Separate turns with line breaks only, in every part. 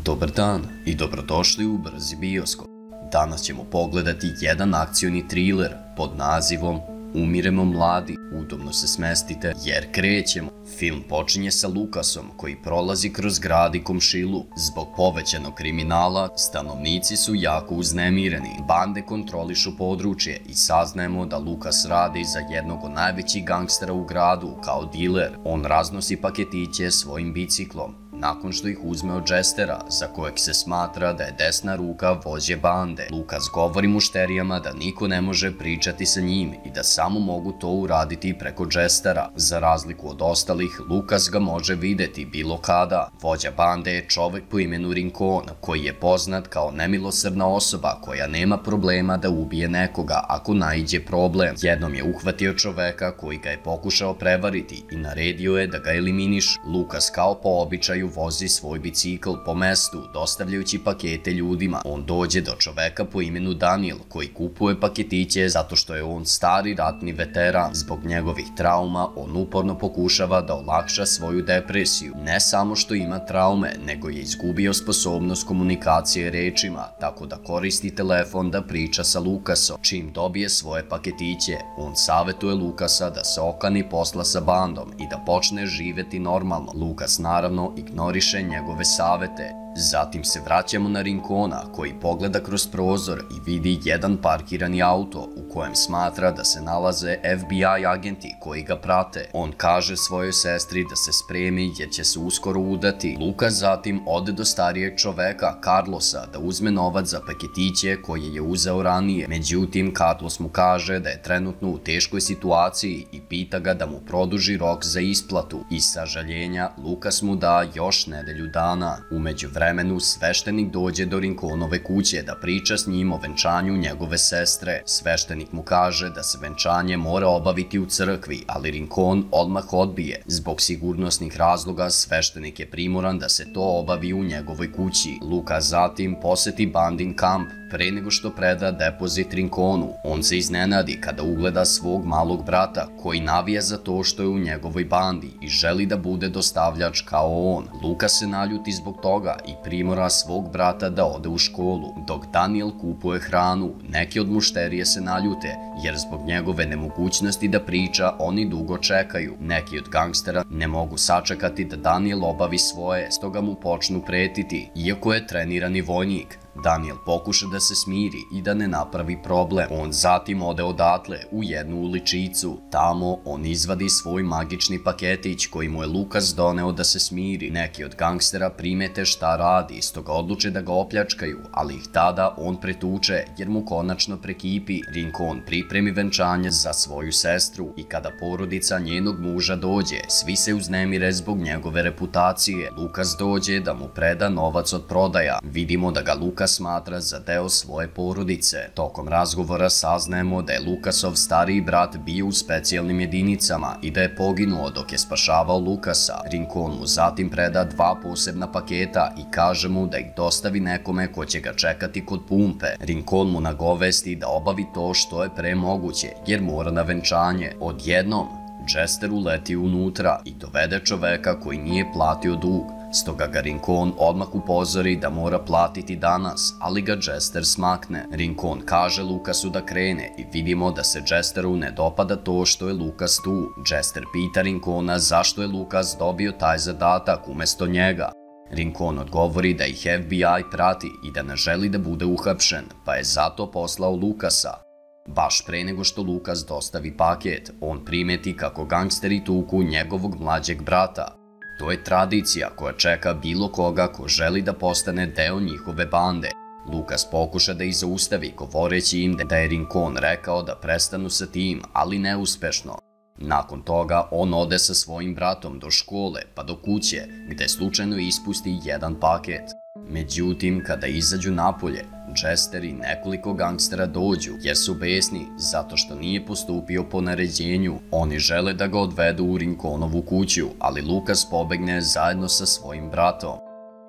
Dobar dan i dobrodošli u Brzi bioskop. Danas ćemo pogledati jedan akcioni triler pod nazivom Umiremo mladi. Udobno se smestite jer krećemo. Film počinje sa Lukasom koji prolazi kroz grad i komšilu. Zbog povećanog kriminala, stanovnici su jako uznemireni. Bande kontrolišu područje i saznajemo da Lukas radi za jednog od najvećih gangstera u gradu kao diler. On raznosi paketiće svojim biciklom nakon što ih uzme od Jestera, za kojeg se smatra da je desna ruka vođe bande. Lukas govori mušterijama da niko ne može pričati sa njim i da samo mogu to uraditi preko Jestera. Za razliku od ostalih, Lukas ga može videti bilo kada. Vođa bande je čovek po imenu Rincon, koji je poznat kao nemilosrdna osoba koja nema problema da ubije nekoga ako naiđe problem. Jednom je uhvatio čoveka koji ga je pokušao prevariti i naredio je da ga eliminiš. Lukas kao po običaju vozi svoj bicikl po mestu, dostavljajući pakete ljudima. On dođe do čoveka po imenu Daniel, koji kupuje paketiće zato što je on stari ratni veteran. Zbog njegovih trauma, on uporno pokušava da olakša svoju depresiju. Ne samo što ima traume, nego je izgubio sposobnost komunikacije rečima, tako da koristi telefon da priča sa Lukasom. Čim dobije svoje paketiće, on savetuje Lukasa da se okani posla sa bandom i da počne živeti normalno. Lukas naravno ignoriše njegove savete. Zatim se vraćamo na Rincona koji pogleda kroz prozor i vidi jedan parkirani auto u kojem smatra da se nalaze FBI agenti koji ga prate. On kaže svojoj sestri da se spremi jer će se uskoro udati. Lukas zatim ode do starijeg čoveka, Carlosa, da uzme novac za paketiće koje je uzeo ranije. Međutim, Carlos mu kaže da je trenutno u teškoj situaciji i pita ga da mu produži rok za isplatu. Iz sažaljenja, Lukas mu da još nedelju dana. U međuvremenu, sveštenik dođe do Rinconove kuće da priča s njim o venčanju njegove sestre. Sveštenik mu kaže da se venčanje mora obaviti u crkvi, ali Rincon odmah odbije. Zbog sigurnosnih razloga, sveštenik je primoran da se to obavi u njegovoj kući. Lukas zatim poseti bandin kamp pre nego što preda depozit Rinconu. On se iznenadi kada ugleda svog malog brata koji navija za to što je u njegovoj bandi i želi da bude dostavljač kao on. Lukas se naljuti zbog toga i primora svog brata da ode u školu. Dok Daniel kupuje hranu, neki od mušterije se naljute jer zbog njegove nemogućnosti da priča oni dugo čekaju. Neki od gangstera ne mogu sačekati da Daniel obavi svoje, stoga mu počnu pretiti, iako je trenirani vojnik. Daniel pokuša da se smiri i da ne napravi problem. On zatim ode odatle u jednu uličicu. Tamo on izvadi svoj magični paketić koji mu je Lukas doneo da se smiri. Neki od gangstera primete šta radi, stoga odluče da ga opljačkaju, ali ih tada on pretuče jer mu konačno prekipi. Rincon pripremi venčanje za svoju sestru i kada porodica njenog muža dođe, svi se uznemire zbog njegove reputacije. Lukas dođe da mu preda novac od prodaja. Vidimo da ga Lukas smatra za deo svoje porodice. Tokom razgovora saznajemo da je Lukasov stariji brat bio u specijalnim jedinicama i da je poginuo dok je spašavao Lukasa. Rincon mu zatim preda dva posebna paketa i kaže mu da ih dostavi nekome ko će ga čekati kod pumpe. Rincon mu nagovesti da obavi to što je pre moguće jer mora na venčanje. Odjednom, Jester uleti unutra i dovede čoveka koji nije platio dug. Stoga ga Rincon odmah upozori da mora platiti danas, ali ga Jester smakne. Rincon kaže Lukasu da krene i vidimo da se Jesteru ne dopada to što je Lukas tu. Jester pita Rincona zašto je Lukas dobio taj zadatak umesto njega. Rincon odgovori da ih FBI prati i da ne želi da bude uhapšen, pa je zato poslao Lukasa. Baš pre nego što Lukas dostavi paket, on primeti kako gangsteri tuku njegovog mlađeg brata. To je tradicija koja čeka bilo koga ko želi da postane deo njihove bande. Lukas pokuša da ih zaustavi govoreći im da je Rincon rekao da prestanu sa tim, ali neuspešno. Nakon toga on ode sa svojim bratom do škole pa do kuće gde slučajno ispusti jedan paket. Međutim, kada izađu napolje, Jester i nekoliko gangstera dođu jer su besni zato što nije postupio po naređenju. Oni žele da ga odvedu u Rinconovu kuću, ali Lukas pobegne zajedno sa svojim bratom.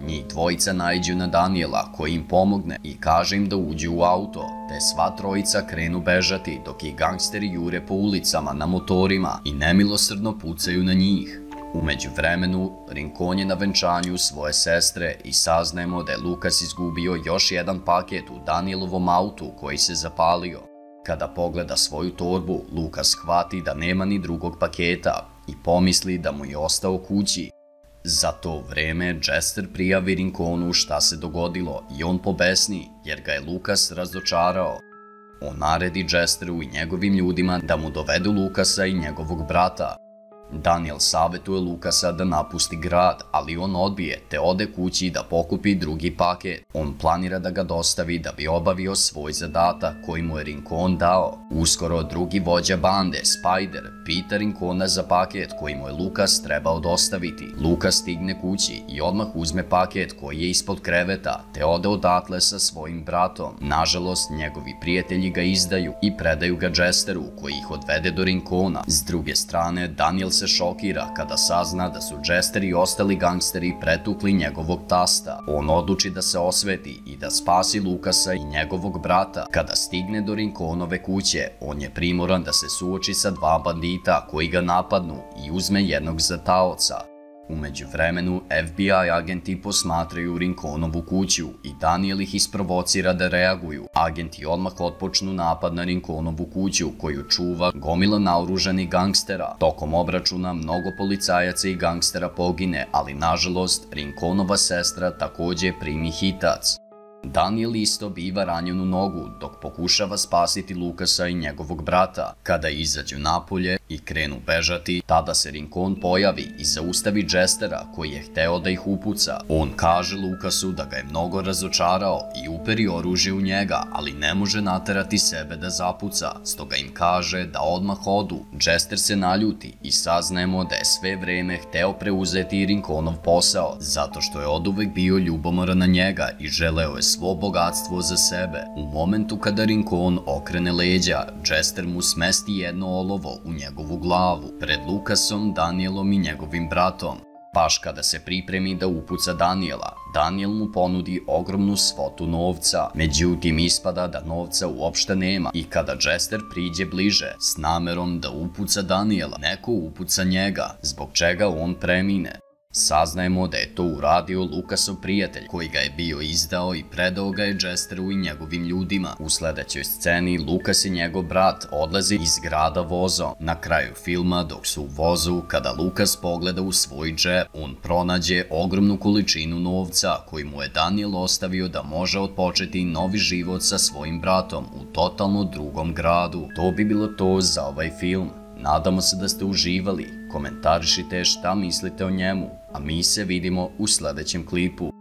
Njih dvojica naiđu na Daniela koji im pomogne i kaže im da uđu u auto, te sva trojica krenu bežati dok ih gangsteri jure po ulicama na motorima i nemilosrdno pucaju na njih. U međuvremenu, Rincon je na venčanju svoje sestre i saznajemo da je Lucas izgubio još jedan paket u Danielovom autu koji se zapalio. Kada pogleda svoju torbu, Lucas shvati da nema ni drugog paketa i pomisli da mu je ostao kući. Za to vreme Jester prijavi Rinconu šta se dogodilo i on pobesni jer ga je Lucas razočarao. On naredi Jesteru i njegovim ljudima da mu dovedu Lucasa i njegovog brata. Daniel savjetuje Lucasa da napusti grad, ali on odbije te ode kući da pokupi drugi paket. On planira da ga dostavi da bi obavio svoj zadatak koji mu je Rincon dao. Uskoro drugi vođa bande, Spider, pita Rincona za paket koji mu je Lucas trebao dostaviti. Lucas stigne kući i odmah uzme paket koji je ispod kreveta te ode odatle sa svojim bratom. Nažalost, njegovi prijatelji ga izdaju i predaju ga Jesteru koji ih odvede do Rincona. S druge strane, Daniel se šokira kada sazna da su Jester i ostali gangsteri pretukli njegovog tasta. On odluči da se osveti i da spasi Lucasa i njegovog brata. Kada stigne do Rinconove kuće, on je primoran da se suoči sa dva bandita koji ga napadnu i uzme jednog za taoca. U međuvremenu, FBI agenti posmatraju Rinconovu kuću i Daniel ih isprovocira da reaguju. Agenti odmah otpočnu napad na Rinconovu kuću koju čuva gomila naoružanih gangstera. Tokom obračuna mnogo policajaca i gangstera pogine, ali nažalost Rinconova sestra takođe primi hitac. Daniel isto biva ranjen u nogu dok pokušava spasiti Lucasa i njegovog brata. Kada izađu napolje i krenu bežati, tada se Rincon pojavi i zaustavi Jestera koji je hteo da ih upuca. On kaže Lucasu da ga je mnogo razočarao i uperi oružje u njega, ali ne može naterati sebe da zapuca, stoga im kaže da odmah odu. Jester se naljuti i saznajemo da je sve vreme hteo preuzeti Rinconov posao, zato što je oduvek bio ljubomoran na njega i želeo je svo bogatstvo za sebe. U momentu kada Rincon okrene leđa, Jester mu smesti jedno olovo u njegovu glavu, pred Lucasom, Danielom i njegovim bratom. Baš kada se pripremi da upuca Daniela, Daniel mu ponudi ogromnu svotu novca. Međutim, ispada da novca uopšte nema i kada Jester priđe bliže s namerom da upuca Daniela, neko upuca njega, zbog čega on premine. Saznajemo da je to uradio Lucasov prijatelj koji ga je bio izdao i predao ga je Jesteru i njegovim ljudima. U sledećoj sceni Lucas i njegov brat odlaze iz grada vozom. Na kraju filma, dok su u vozu, kada Lucas pogleda u svoj džep, on pronađe ogromnu količinu novca koji mu je Daniel ostavio da može otpočeti novi život sa svojim bratom u totalno drugom gradu. To bi bilo to za ovaj film. Nadamo se da ste uživali, komentarišite šta mislite o njemu, a mi se vidimo u sledećem klipu.